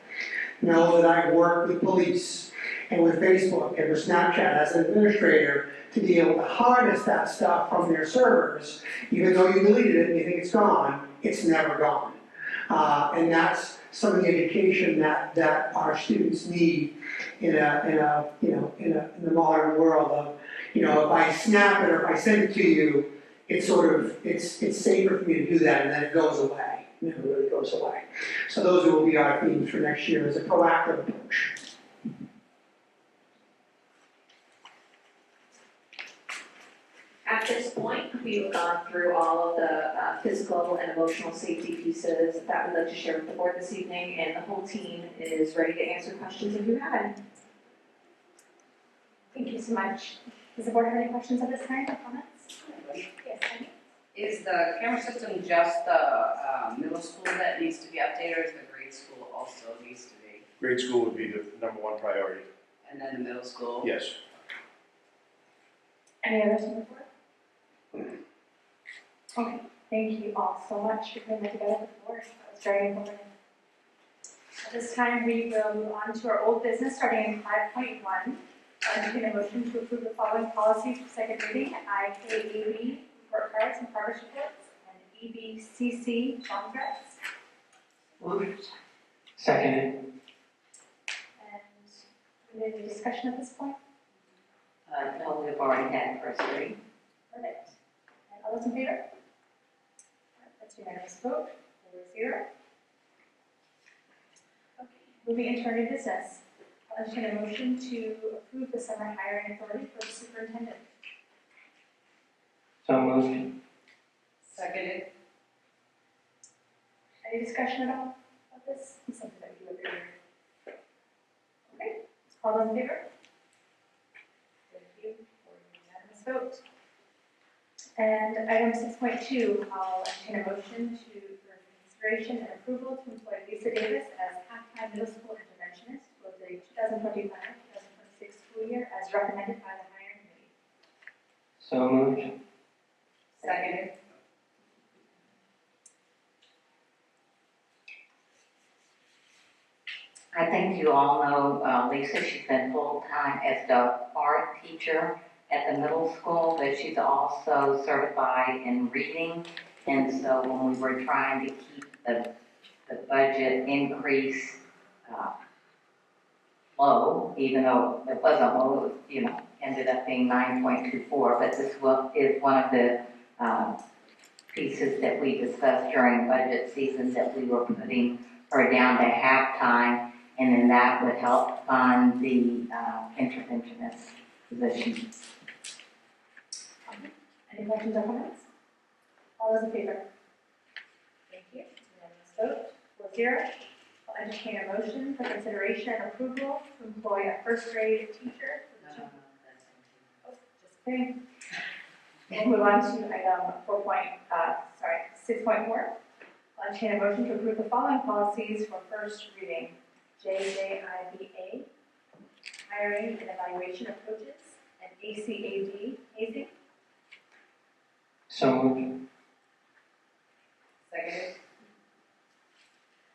Know that I work with police and with Facebook and with Snapchat as an administrator to be able to harness that stuff from their servers. Even though you deleted it and you think it's gone, it's never gone. And that's some of the education that our students need in the modern world of, if I snap it or if I send it to you, it's safer for me to do that, and then it goes away. It never really goes away. So those will be our themes for next year as a proactive approach. At this point, we've gone through all of the physical and emotional safety pieces that we'd like to share with the board this evening, and the whole team is ready to answer questions if you have any. Thank you so much. Does the board have any questions at this time or comments? Yes, Amy? Is the camera system just the middle school that needs to be updated, or is the grade school also needs to be? Grade school would be the number one priority. And then the middle school? Yes. Any others on the board? Okay, thank you all so much for putting that together with the board. That was very informative. At this time, we will move on to our old business, starting in 5.1. I'm taking a motion to approve the following policies for second reading: IKAB, report cards and progress reports, and EBCC, contracts. Moved. Seconded. And any discussion at this point? No, we've already had first reading. Perfect. And all those in favor? That's unanimous vote, 4-0. Okay, moving into our new business. I'll entertain a motion to approve the summer hiring authority for the superintendent. So moved. Seconded. Any discussion at all about this? It's something that you agree with. Okay, all those in favor? Thank you for unanimous vote. And item 6.2, I'll entertain a motion for consideration and approval to employ Lisa Davis as half-time middle school interventionist for the 2025-2026 school year as recommended by the hiring committee. So moved. Seconded. I think you all know Lisa, she's been full-time as the art teacher at the middle school, but she's also certified in reading. And so when we were trying to keep the budget increase low, even though it wasn't low, it was, ended up being 9.24, but this is one of the pieces that we discussed during budget season, that we were putting her down to half-time, and then that would help fund the interventionist position. Any questions or comments? All those in favor? Thank you. Unanimous vote, 4-0. I'll entertain a motion for consideration and approval to employ a first grade teacher. Oh, just kidding. We'll move on to item 6.4. I'll entertain a motion to approve the following policies for first reading. JJIBA, hiring and evaluation of coaches, and ACAD, hazing. So moved. Seconded.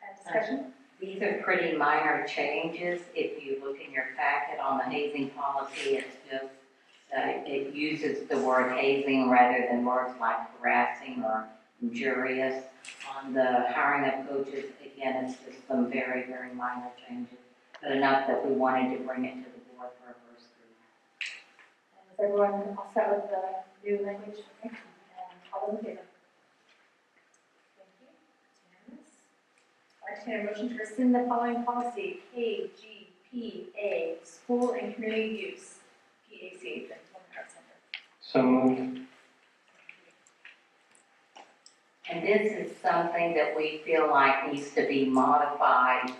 And discussion? These are pretty minor changes. If you look in your packet on the hazing policy, it's just, it uses the word hazing rather than words like harassing or injurious. On the hiring of coaches, again, it's just some very, very minor changes, but enough that we wanted to bring it to the board for a first read. And is everyone all set with the new language? Okay. And all those in favor? Thank you. It's unanimous. I entertain a motion to rescind the following policy, KGPA, school and community use, PAC, the Performing Arts Center. So moved. And this is something that we feel like needs to be modified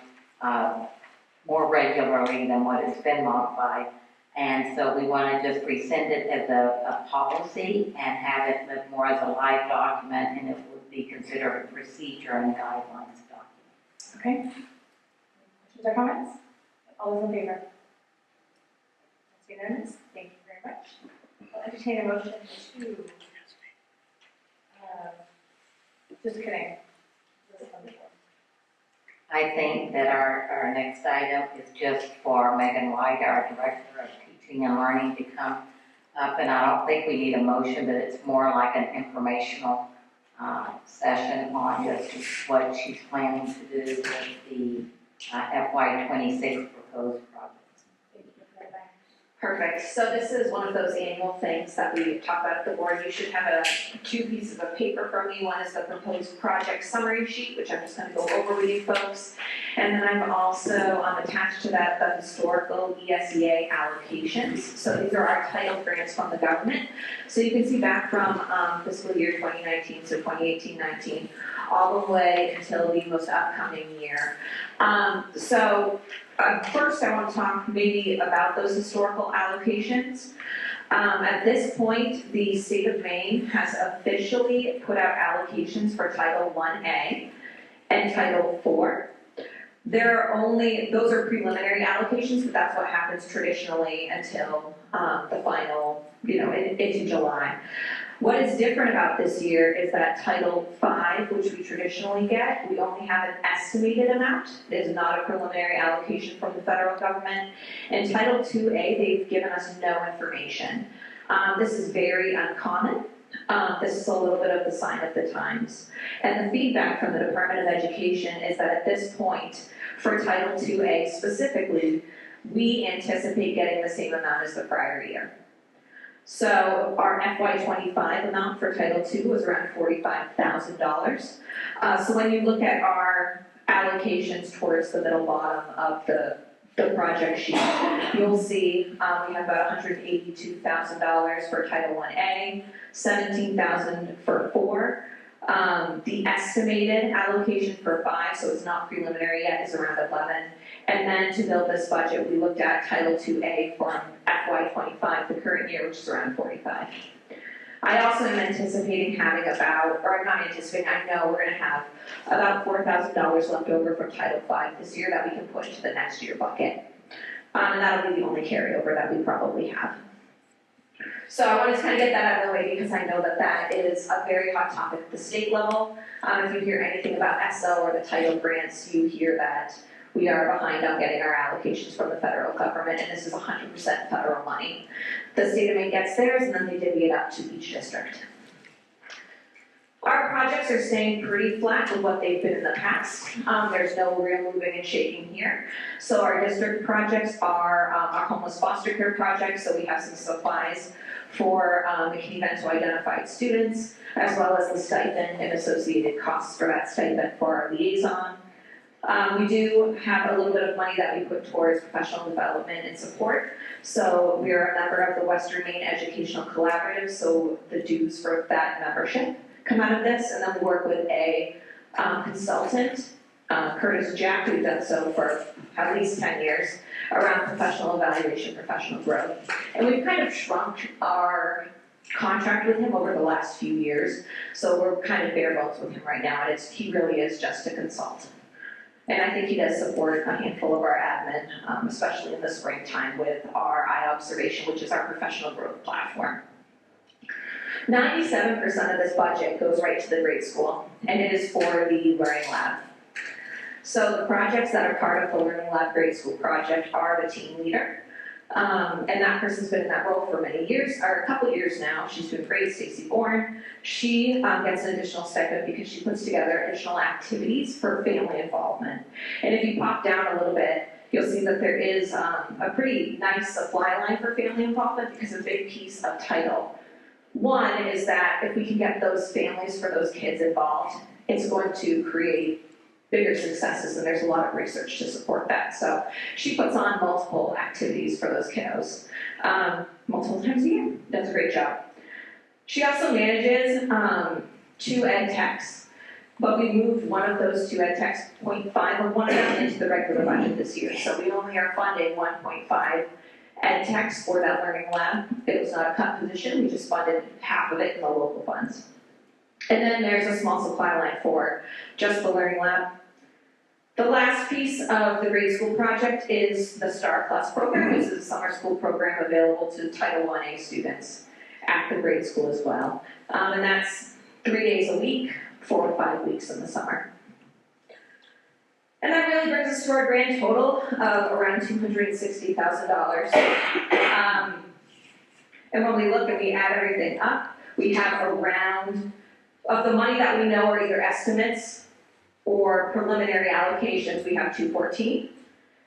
more regularly than what it's been modified. And so we want to just rescind it as a policy and have it live more as a live document, and it would be considered a procedure and guidelines document. Okay. Questions or comments? All those in favor? That's unanimous. Thank you very much. I'll entertain a motion to, just kidding. I think that our next item is just for Megan White, our Director of Teaching and Learning, to come up, and I don't think we need a motion, but it's more like an informational session on just what she's planning to do with the FY26 proposed projects. Perfect. So this is one of those annual things that we talk about at the board. You should have two pieces of paper from me. One is the proposed project summary sheet, which I'm just going to go over with you folks. And then I've also attached to that the historical ESEA allocations. So these are our title grants from the government. So you can see back from fiscal year 2019, so 2018-19, all the way until the most upcoming year. First, I want to talk maybe about those historical allocations. At this point, the state of Maine has officially put out allocations for Title 1A and Title 4. Those are preliminary allocations, but that's what happens traditionally until the final, into July. What is different about this year is that Title 5, which we traditionally get, we only have an estimated amount. It is not a preliminary allocation from the federal government. And Title 2A, they've given us no information. This is very uncommon. This is a little bit of the sign of the times. And the feedback from the Department of Education is that at this point, for Title 2A specifically, we anticipate getting the same amount as the prior year. So our FY25 amount for Title II was around $45,000. So when you look at our allocations towards the middle bottom of the project sheet, you'll see we have about $182,000 for Title 1A, $17,000 for 4. The estimated allocation for 5, so it's not preliminary yet, is around 11. And then to build this budget, we looked at Title 2A from FY25, the current year, which is around 45. I also am anticipating having I know we're going to have about $4,000 left over from Title 5 this year that we can put into the next year bucket. And that'll be the only carryover that we probably have. So I wanted to kind of get that out of the way because I know that that is a very hot topic at the state level. If you hear anything about ESSO or the title grants, you hear that we are behind on getting our allocations from the federal government, and this is 100% federal money. The state of Maine gets theirs, and then they divvy it up to each district. Our projects are staying pretty flat with what they've been in the past. There's no real moving and shaking here. So our district projects are our homeless foster care project, so we have some supplies for making events to identified students, as well as the stipend and associated costs for that stipend for our liaison. We do have a little bit of money that we put towards professional development and support. So we are a member of the Western Maine Educational Collaborative, so the dues for that membership come out of this, and then we work with a consultant, Curtis Jack, who's done so for at least 10 years, around professional evaluation, professional growth. And we've kind of shrunk our contract with him over the last few years, so we're kind of bare bones with him right now, and he really is just a consultant. And I think he does support a handful of our admin, especially in the springtime with our eye observation, which is our professional growth platform. 97% of this budget goes right to the grade school, and it is for the Learning Lab. So the projects that are part of the Learning Lab grade school project are the team leader, and that person's been in that role for many years, or a couple years now. She's doing great, Stacey Bourne. She gets an additional stipend because she puts together additional activities for family involvement. And if you pop down a little bit, you'll see that there is a pretty nice supply line for family involvement because a big piece of title. One is that if we can get those families for those kids involved, it's going to create bigger successes, and there's a lot of research to support that. So she puts on multiple activities for those kiddos, multiple times a year, does a great job. She also manages 2 ed techs, but we moved one of those 2 ed techs, 0.5 of one of them, into the regular budget this year. So we only are funding 1.5 ed techs for that learning lab. It was not a cut position, we just funded half of it in the local funds. And then there's a small supply line for just the learning lab. The last piece of the grade school project is the STAR Plus program, which is a summer school program available to Title I-A students at the grade school as well. And that's 3 days a week, 4 to 5 weeks in the summer. And that really brings us to our grand total of around $260,000. And when we look and we add everything up, we have around, of the money that we know are either estimates or preliminary allocations, we have 214,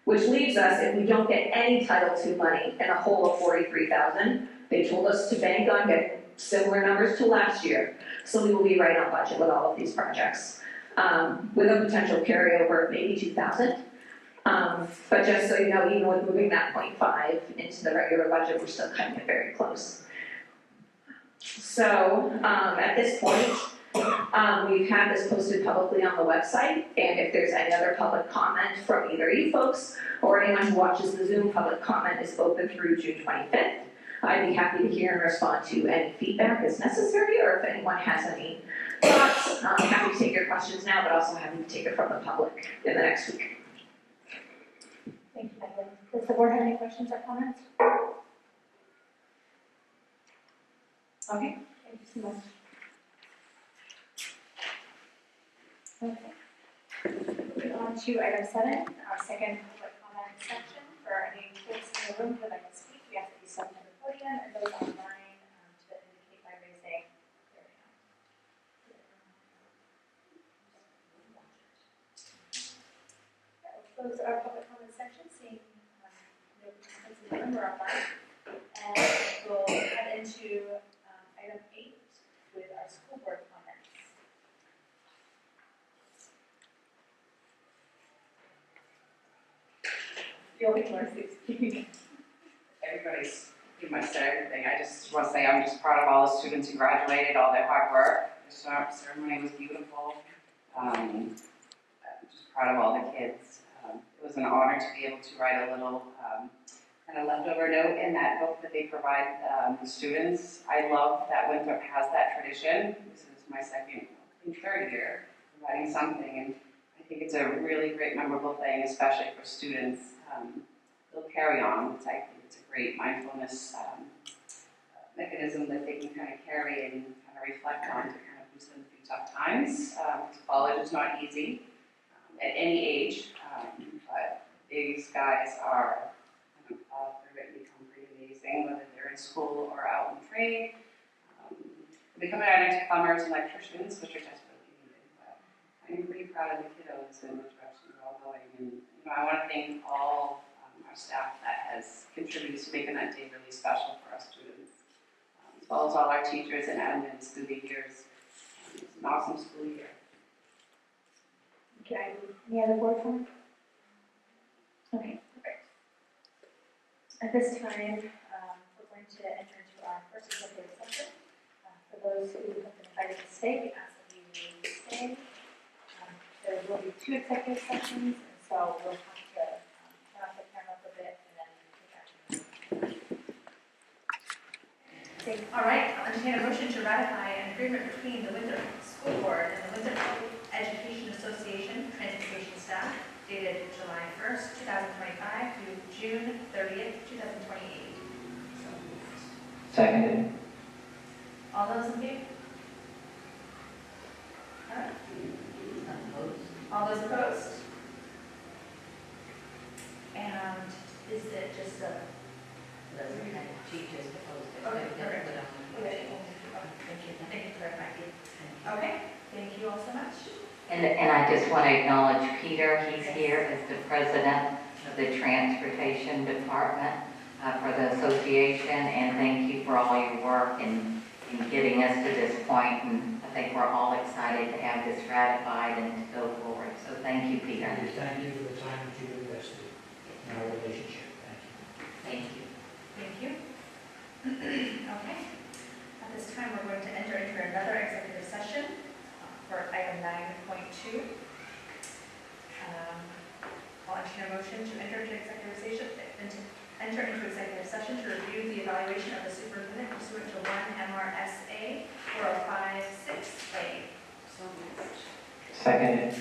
which leaves us, if we don't get any Title II money, in a hole of 43,000. They told us to bank on getting similar numbers to last year, so we will be right on budget with all of these projects, with a potential carryover of maybe 2,000. But just so you know, even with moving that 0.5 into the regular budget, we're still cutting it very close. So at this point, we've had this posted publicly on the website, and if there's any other public comment from either you folks or anyone who watches the Zoom, public comment is open through June 25th. I'd be happy to hear and respond to any feedback as necessary, or if anyone has any thoughts, I'm happy to take your questions now, but also happy to take it from the public in the next week. Thank you, Megan. Does the board have any questions or comments? Okay, thank you so much. Okay. Moving on to item 7, our second public comment section. For any folks in the room who would like to speak, we ask that you step to the podium, and those online to indicate by raising their hand. Okay, we'll close our public comment section, seeing no participants in the room or online, and we'll head into item 8 with our school board comments. Feel like more 16. Everybody's pretty much said everything. I just want to say I'm just proud of all the students who graduated, all their hard work. The ceremony was beautiful. I'm just proud of all the kids. It was an honor to be able to write a little kind of leftover note in that book that they provide the students. I love that Winthrop has that tradition. This is my third year writing something, and I think it's a really great, memorable thing, especially for students. They'll carry on. I think it's a great mindfulness mechanism that they can kind of carry and kind of reflect on to kind of boost them through tough times. College is not easy at any age. but these guys are, they're going to become pretty amazing, whether they're in school or out in trade. Becoming our next plumbers and electricians, which are desperately needed, but I'm pretty proud of the kiddos and the direction they're all going. And I want to thank all our staff that has contributed to making that day really special for our students, as well as all our teachers and admins through the years. It's an awesome school year. Okay, any other board comments? Okay, perfect. At this time, we're going to enter into our first executive session. For those who have been invited to stay, we ask that you stay. There will be 2 executive sessions, and so we'll have to turn off the camera for a bit and then take action. Okay, all right, I'll entertain a motion to ratify an agreement between the Winthrop School Board and the Winthrop Public Education Association transportation staff dated July 1st, 2025 through June 30th, 2028. Seconded. All those in favor? All right. All those opposed? And is it just a? She just proposed it. Okay, perfect. Okay. Thank you for clarifying. Okay, thank you all so much. And I just want to acknowledge Peter. He's here as the president of the Transportation Department for the association, and thank you for all your work in getting us to this point. And I think we're all excited to have this ratified and to go forward. So thank you, Peter. Thank you for the time that you invested in our relationship. Thank you. Thank you. Okay. At this time, we're going to enter into another executive session for item 9.2. I'll entertain a motion to enter into executive session to review the evaluation of the superintendent pursuant to 1 MRSA 4056A. Seconded.